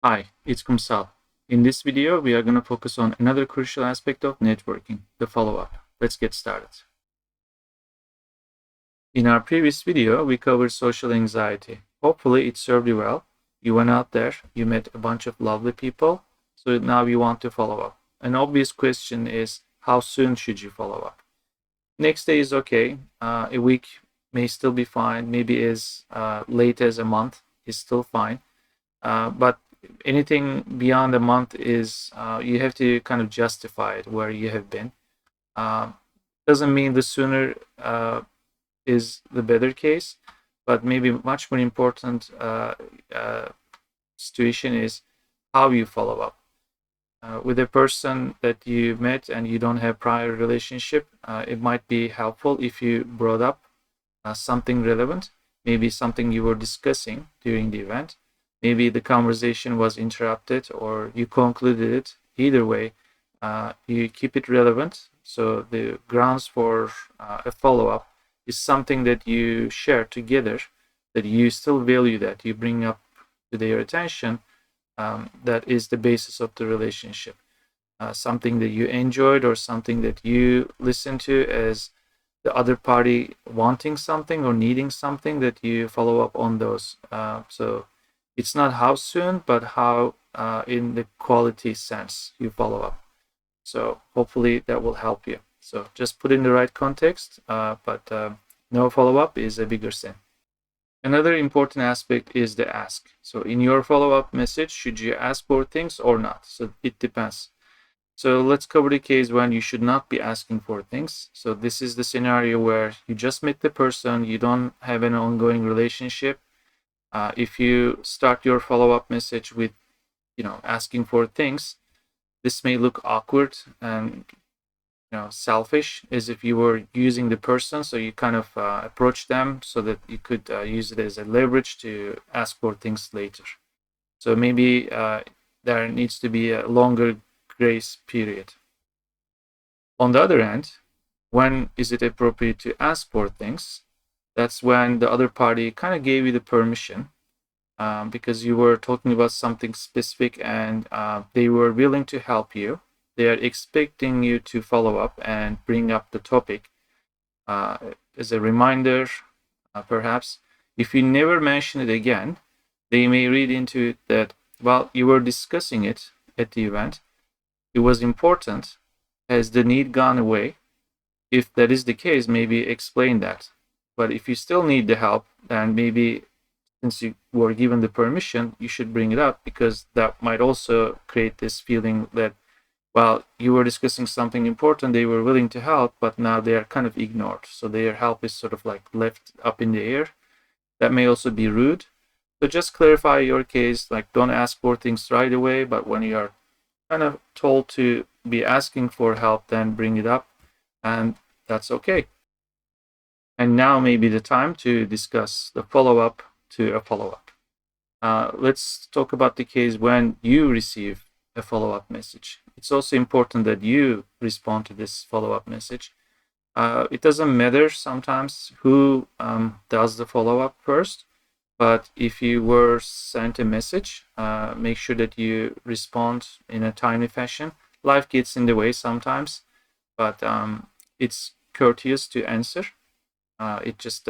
Hi, it's Kumsal. In this video, we are going to focus on another crucial aspect of networking, the follow-up. Let's get started. In our previous video, we covered social anxiety. Hopefully, it served you well. You went out there, you met a bunch of lovely people, so now you want to follow up. An obvious question is, how soon should you follow up? Next day is okay. A week may still be fine. Maybe as late as a month is still fine. But anything beyond a month is you have to kind of justify it where you have been. Doesn't mean the sooner is the better case, but maybe much more important situation is how you follow up. With a person that you met and you don't have prior relationship, it might be helpful if you brought up something relevant, maybe something you were discussing during the event. Maybe the conversation was interrupted or you concluded it. Either way, you keep it relevant. So the grounds for a follow-up is something that you share together, that you still value, that you bring up to their attention. That is the basis of the relationship. Something that you enjoyed or something that you listen to as the other party wanting something or needing something, that you follow up on those. So it's not how soon, but how in the quality sense you follow up. So hopefully that will help you. So just put in the right context, but no follow-up is a bigger sin. Another important aspect is the ask. So in your follow-up message, should you ask for things or not? So it depends. So let's cover the case when you should not be asking for things. So this is the scenario where you just met the person, you don't have an ongoing relationship. If you start your follow-up message with, asking for things, this may look awkward and, selfish, as if you were using the person. So you kind of approach them so that you could use it as a leverage to ask for things later. So maybe there needs to be a longer grace period. On the other hand, when is it appropriate to ask for things? That's when the other party kind of gave you the permission because you were talking about something specific and they were willing to help you. They are expecting you to follow up and bring up the topic as a reminder, perhaps. If you never mention it again, they may read into it that, well, you were discussing it at the event. It was important. Has the need gone away? If that is the case, maybe explain that. But if you still need the help, then maybe since you were given the permission, you should bring it up, because that might also create this feeling that, well, you were discussing something important, they were willing to help, but now they are kind of ignored. So their help is sort of like left up in the air. That may also be rude. So just clarify your case, like don't ask for things right away, but when you are kind of told to be asking for help, then bring it up, and that's okay. And now may be the time to discuss the follow-up to a follow-up. Let's talk about the case when you receive a follow-up message. It's also important that you respond to this follow-up message. It doesn't matter sometimes who does the follow-up first, but if you were sent a message, make sure that you respond in a timely fashion. Life gets in the way sometimes, but it's courteous to answer. It just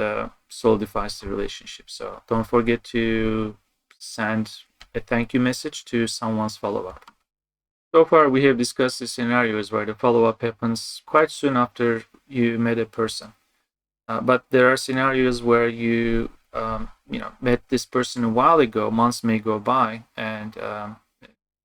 solidifies the relationship. So don't forget to send a thank you message to someone's follow-up. So far, we have discussed the scenarios where the follow-up happens quite soon after you met a person. But there are scenarios where you met this person a while ago, months may go by, and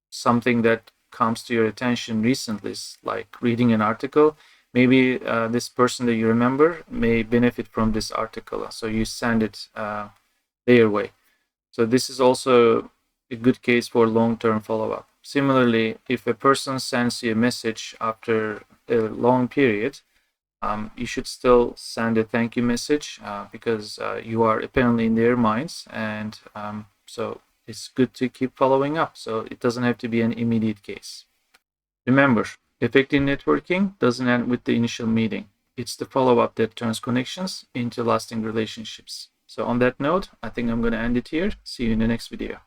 something that comes to your attention recently is like reading an article. Maybe this person that you remember may benefit from this article, so you send it their way. So this is also a good case for long-term follow-up. Similarly, if a person sends you a message after a long period, you should still send a thank you message because you are apparently in their minds, and so it's good to keep following up. So it doesn't have to be an immediate case. Remember, effective networking doesn't end with the initial meeting. It's the follow-up that turns connections into lasting relationships. So on that note, I think I'm going to end it here. See you in the next video.